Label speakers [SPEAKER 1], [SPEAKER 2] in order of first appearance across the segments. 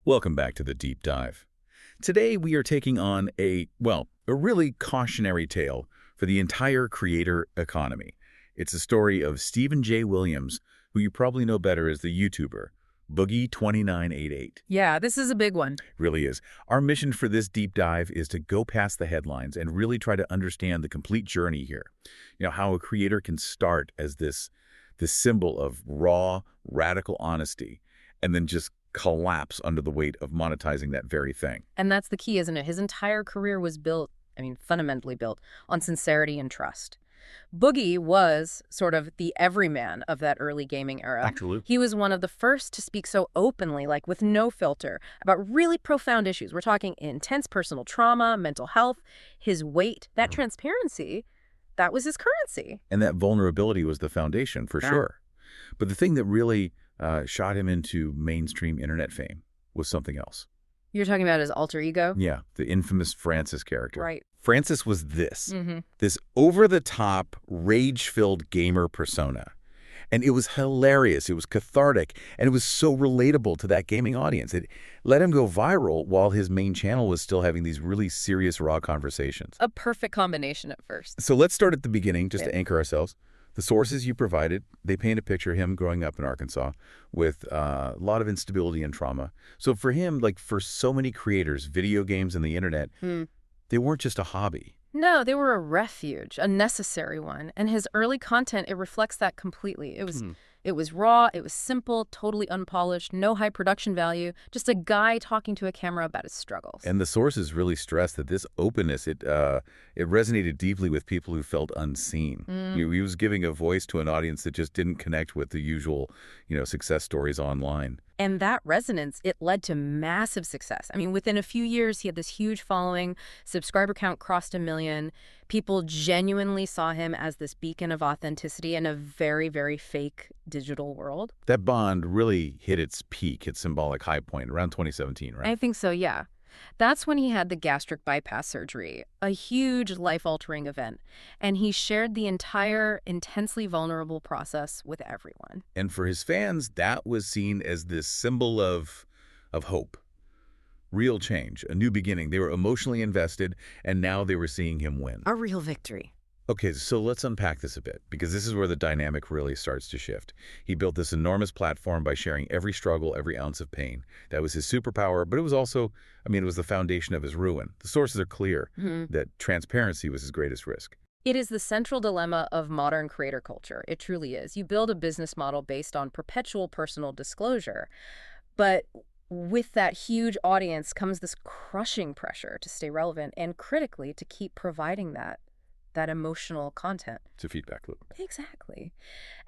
[SPEAKER 1] Welcome back to the Deep Dive. Today we are taking on a really cautionary tale for the entire creator economy. It's a story of Stephen J. Williams, who you probably know better as the YouTuber, Boogie2988.
[SPEAKER 2] Yeah, this is a big one.
[SPEAKER 1] Really is. Our mission for this deep dive is to go past the headlines and really try to understand the complete journey here. How a creator can start as this symbol of raw, radical honesty and then just collapse under the weight of monetizing that very thing.
[SPEAKER 2] And that's the key, isn't it? His entire career was built, fundamentally built, on sincerity and trust. Boogie was sort of the everyman of that early gaming era.
[SPEAKER 1] Absolutely.
[SPEAKER 2] He was one of the first to speak so openly, like with no filter, about really profound issues. We're talking intense personal trauma, mental health, his weight, that transparency, that was his currency.
[SPEAKER 1] And that vulnerability was the foundation, for sure. But the thing that really shot him into mainstream internet fame was something else.
[SPEAKER 2] You're talking about his alter ego?
[SPEAKER 1] Yeah, the infamous Francis character.
[SPEAKER 2] Right.
[SPEAKER 1] Francis was this over-the-top, rage-filled gamer persona. And it was hilarious, it was cathartic, and it was so relatable to that gaming audience. It let him go viral while his main channel was still having these really serious, raw conversations.
[SPEAKER 2] A perfect combination at first.
[SPEAKER 1] So let's start at the beginning, just to anchor ourselves. The sources you provided, they paint a picture of him growing up in Arkansas with a lot of instability and trauma. So for him, like for so many creators, video games and the internet, they weren't just a hobby.
[SPEAKER 2] No, they were a refuge, a necessary one. And his early content, it reflects that completely. It was raw, it was simple, totally unpolished, no high production value, just a guy talking to a camera about his struggles.
[SPEAKER 1] And the sources really stressed that this openness, it resonated deeply with people who felt unseen. He was giving a voice to an audience that just didn't connect with the usual, success stories online.
[SPEAKER 2] And that resonance, it led to massive success. Within a few years, he had this huge following. Subscriber count crossed 1 million. People genuinely saw him as this beacon of authenticity in a very, very fake digital world.
[SPEAKER 1] That bond really hit its peak, its symbolic high point, around 2017, right?
[SPEAKER 2] I think so, yeah. That's when he had the gastric bypass surgery, a huge life-altering event, and he shared the entire intensely vulnerable process with everyone.
[SPEAKER 1] And for his fans, that was seen as this symbol of hope, real change, a new beginning. They were emotionally invested, and now they were seeing him win.
[SPEAKER 2] A real victory.
[SPEAKER 1] Okay, so let's unpack this a bit, because this is where the dynamic really starts to shift. He built this enormous platform by sharing every struggle, every ounce of pain. That was his superpower, but it was also, it was the foundation of his ruin. The sources are clear that transparency was his greatest risk.
[SPEAKER 2] It is the central dilemma of modern creator culture. It truly is. You build a business model based on perpetual personal disclosure, but with that huge audience comes this crushing pressure to stay relevant and critically to keep providing that emotional content.
[SPEAKER 1] It's a feedback loop.
[SPEAKER 2] Exactly.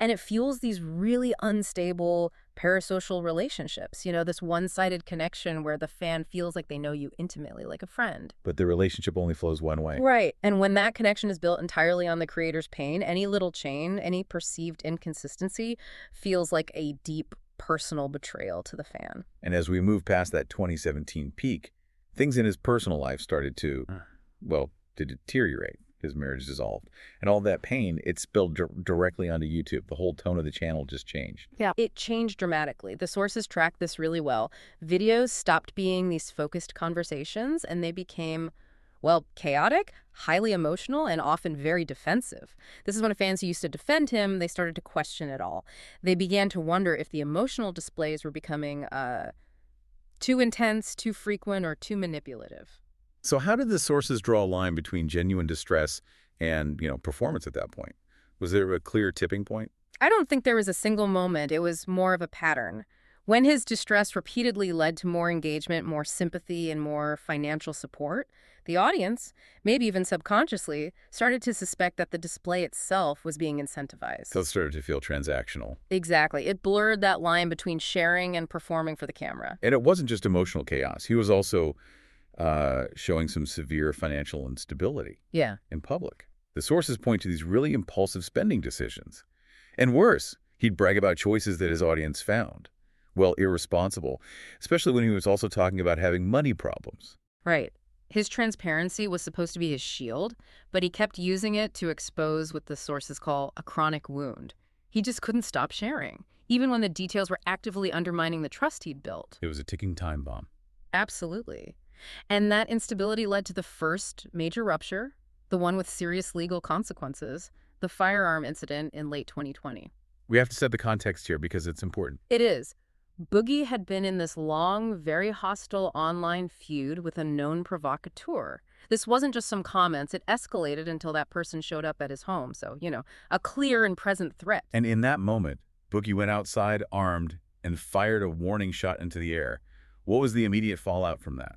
[SPEAKER 2] And it fuels these really unstable parasocial relationships, this one-sided connection where the fan feels like they know you intimately, like a friend.
[SPEAKER 1] But the relationship only flows one way.
[SPEAKER 2] Right. And when that connection is built entirely on the creator's pain, any little chain, any perceived inconsistency feels like a deep personal betrayal to the fan.
[SPEAKER 1] And as we move past that 2017 peak, things in his personal life started to deteriorate. His marriage dissolved. And all that pain, it spilled directly onto YouTube. The whole tone of the channel just changed.
[SPEAKER 2] Yeah, it changed dramatically. The sources track this really well. Videos stopped being these focused conversations, and they became, chaotic, highly emotional, and often very defensive. This is when fans who used to defend him, they started to question it all. They began to wonder if the emotional displays were becoming too intense, too frequent, or too manipulative.
[SPEAKER 1] So how did the sources draw a line between genuine distress and, performance at that point? Was there a clear tipping point?
[SPEAKER 2] I don't think there was a single moment. It was more of a pattern. When his distress repeatedly led to more engagement, more sympathy, and more financial support, the audience, maybe even subconsciously, started to suspect that the display itself was being incentivized.
[SPEAKER 1] So it started to feel transactional.
[SPEAKER 2] Exactly. It blurred that line between sharing and performing for the camera.
[SPEAKER 1] And it wasn't just emotional chaos. He was also showing some severe financial instability in public. The sources point to these really impulsive spending decisions. And worse, he'd brag about choices that his audience found, irresponsible, especially when he was also talking about having money problems.
[SPEAKER 2] Right. His transparency was supposed to be his shield, but he kept using it to expose what the sources call a chronic wound. He just couldn't stop sharing, even when the details were actively undermining the trust he'd built.
[SPEAKER 1] It was a ticking time bomb.
[SPEAKER 2] Absolutely. And that instability led to the first major rupture, the one with serious legal consequences, the firearm incident in late 2020.
[SPEAKER 1] We have to set the context here because it's important.
[SPEAKER 2] It is. Boogie had been in this long, very hostile online feud with a known provocateur. This wasn't just some comments. It escalated until that person showed up at his home. So, a clear and present threat.
[SPEAKER 1] And in that moment, Boogie went outside armed and fired a warning shot into the air. What was the immediate fallout from that?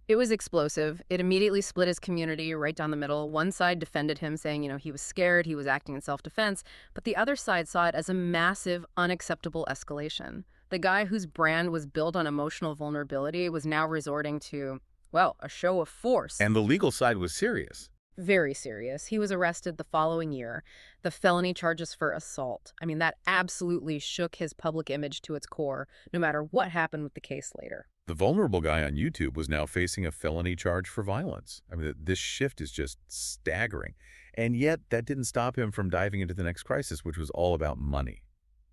[SPEAKER 2] It was explosive. It immediately split his community right down the middle. One side defended him, saying, he was scared, he was acting in self-defense. But the other side saw it as a massive, unacceptable escalation. The guy whose brand was built on emotional vulnerability was now resorting to, a show of force.
[SPEAKER 1] And the legal side was serious.
[SPEAKER 2] Very serious. He was arrested the following year. The felony charges for assault. That absolutely shook his public image to its core, no matter what happened with the case later.
[SPEAKER 1] The vulnerable guy on YouTube was now facing a felony charge for violence. This shift is just staggering. And yet, that didn't stop him from diving into the next crisis, which was all about money.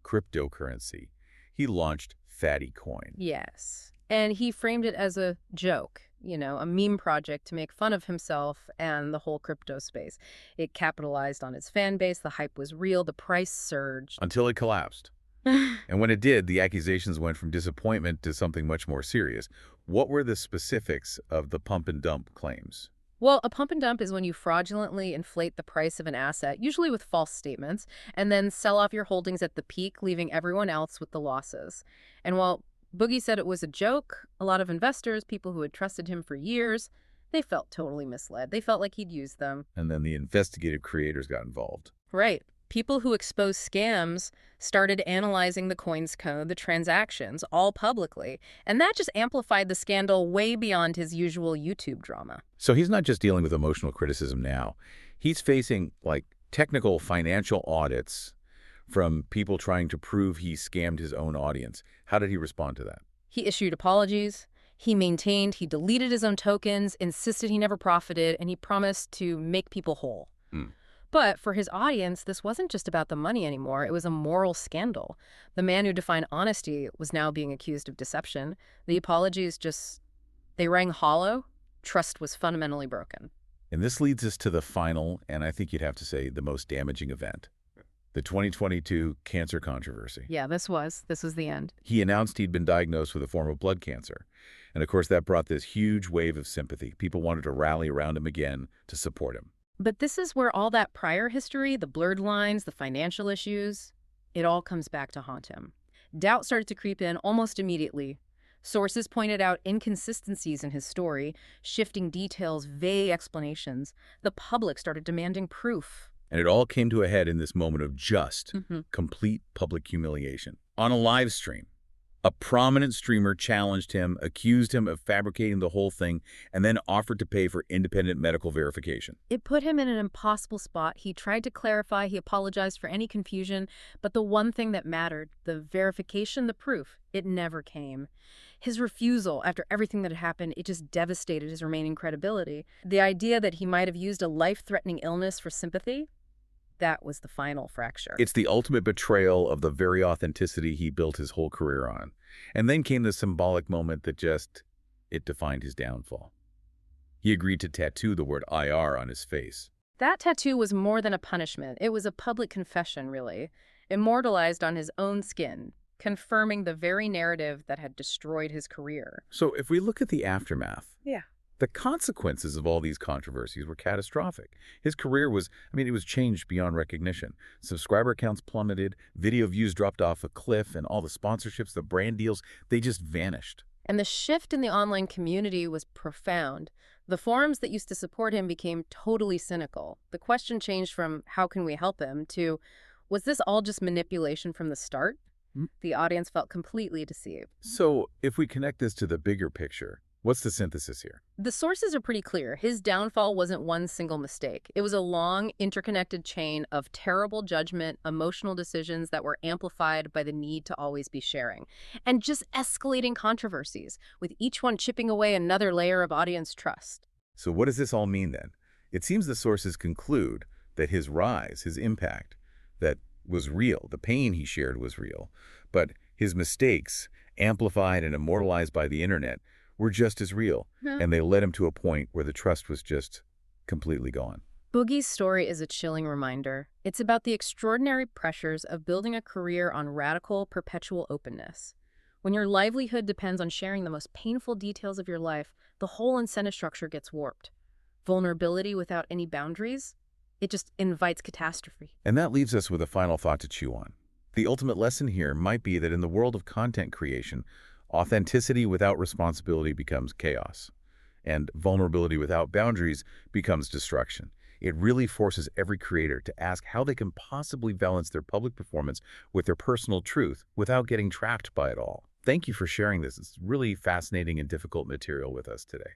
[SPEAKER 1] Cryptocurrency. He launched Fatty Coin.
[SPEAKER 2] Yes. And he framed it as a joke, a meme project to make fun of himself and the whole crypto space. It capitalized on his fan base. The hype was real. The price surged.
[SPEAKER 1] Until it collapsed. And when it did, the accusations went from disappointment to something much more serious. What were the specifics of the pump and dump claims?
[SPEAKER 2] Well, a pump and dump is when you fraudulently inflate the price of an asset, usually with false statements, and then sell off your holdings at the peak, leaving everyone else with the losses. And while Boogie said it was a joke, a lot of investors, people who had trusted him for years, they felt totally misled. They felt like he'd used them.
[SPEAKER 1] And then the investigative creators got involved.
[SPEAKER 2] Right. People who exposed scams started analyzing the coin's code, the transactions, all publicly. And that just amplified the scandal way beyond his usual YouTube drama.
[SPEAKER 1] So he's not just dealing with emotional criticism now. He's facing, technical financial audits from people trying to prove he scammed his own audience. How did he respond to that?
[SPEAKER 2] He issued apologies. He maintained he deleted his own tokens, insisted he never profited, and he promised to make people whole. But for his audience, this wasn't just about the money anymore. It was a moral scandal. The man who defined honesty was now being accused of deception. The apologies they rang hollow. Trust was fundamentally broken.
[SPEAKER 1] And this leads us to the final, and I think you'd have to say the most damaging event. The 2022 cancer controversy.
[SPEAKER 2] Yeah, this was the end.
[SPEAKER 1] He announced he'd been diagnosed with a form of blood cancer. And of course, that brought this huge wave of sympathy. People wanted to rally around him again to support him.
[SPEAKER 2] But this is where all that prior history, the blurred lines, the financial issues, it all comes back to haunt him. Doubt started to creep in almost immediately. Sources pointed out inconsistencies in his story, shifting details, vague explanations. The public started demanding proof.
[SPEAKER 1] And it all came to a head in this moment of complete public humiliation. On a live stream, a prominent streamer challenged him, accused him of fabricating the whole thing, and then offered to pay for independent medical verification.
[SPEAKER 2] It put him in an impossible spot. He tried to clarify, he apologized for any confusion, but the one thing that mattered, the verification, the proof, it never came. His refusal, after everything that had happened, it just devastated his remaining credibility. The idea that he might have used a life-threatening illness for sympathy, that was the final fracture.
[SPEAKER 1] It's the ultimate betrayal of the very authenticity he built his whole career on. And then came the symbolic moment that it defined his downfall. He agreed to tattoo the word IR on his face.
[SPEAKER 2] That tattoo was more than a punishment. It was a public confession, really, immortalized on his own skin, confirming the very narrative that had destroyed his career.
[SPEAKER 1] So if we look at the aftermath,
[SPEAKER 2] yeah,
[SPEAKER 1] the consequences of all these controversies were catastrophic. His career was changed beyond recognition. Subscriber counts plummeted, video views dropped off a cliff, and all the sponsorships, the brand deals, they just vanished.
[SPEAKER 2] And the shift in the online community was profound. The forums that used to support him became totally cynical. The question changed from, how can we help him, to, was this all just manipulation from the start? The audience felt completely deceived.
[SPEAKER 1] So if we connect this to the bigger picture, what's the synthesis here?
[SPEAKER 2] The sources are pretty clear. His downfall wasn't one single mistake. It was a long, interconnected chain of terrible judgment, emotional decisions that were amplified by the need to always be sharing, and just escalating controversies, with each one chipping away another layer of audience trust.
[SPEAKER 1] So what does this all mean then? It seems the sources conclude that his rise, his impact, that was real. The pain he shared was real. But his mistakes, amplified and immortalized by the internet, were just as real, and they led him to a point where the trust was just completely gone.
[SPEAKER 2] Boogie's story is a chilling reminder. It's about the extraordinary pressures of building a career on radical, perpetual openness. When your livelihood depends on sharing the most painful details of your life, the whole incentive structure gets warped. Vulnerability without any boundaries, it just invites catastrophe.
[SPEAKER 1] And that leaves us with a final thought to chew on. The ultimate lesson here might be that in the world of content creation, authenticity without responsibility becomes chaos, and vulnerability without boundaries becomes destruction. It really forces every creator to ask how they can possibly balance their public performance with their personal truth without getting trapped by it all. Thank you for sharing this. It's really fascinating and difficult material with us today.